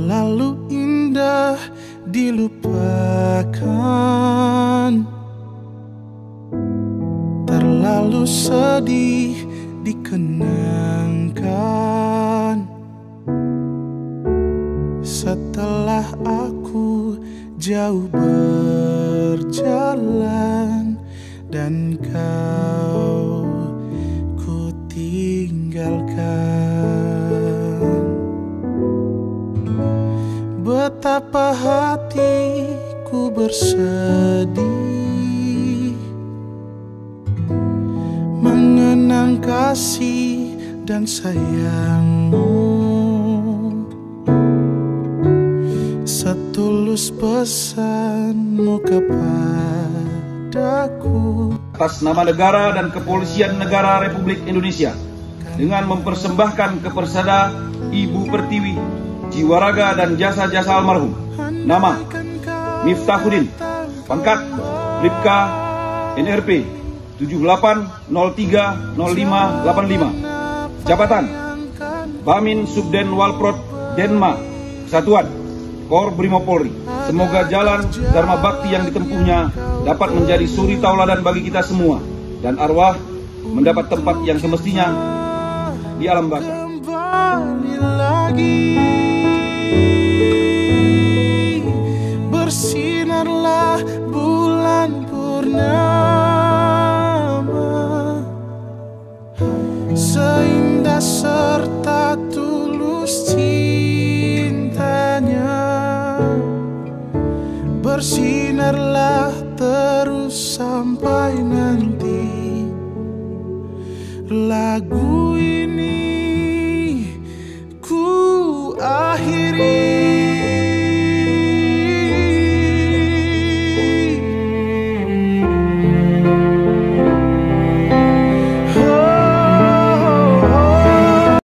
terlalu indah dilupakan, terlalu sedih dikenangkan. Setelah aku jauh berjalan dan kau ku tinggalkan, betapa hatiku bersedih mengenang kasih dan sayangmu. Setulus pesanmu kepadaku. Atas nama negara dan Kepolisian Negara Republik Indonesia, dengan mempersembahkan kepada Ibu Pertiwi jiwa raga dan jasa-jasa almarhum. Nama Miftahuddin, pangkat Bribka NRP 78030585, jabatan Bamin Subden Walprot Denma Kesatuan Kor Brimopolri. Semoga jalan Dharma Bakti yang ditempuhnya dapat menjadi suri tauladan bagi kita semua, dan arwah mendapat tempat yang semestinya di alam baka. Kembali lagi, bersinarlah bulan purnama, seindah serta tulus cintanya. Bersinarlah terus sampai nanti lagu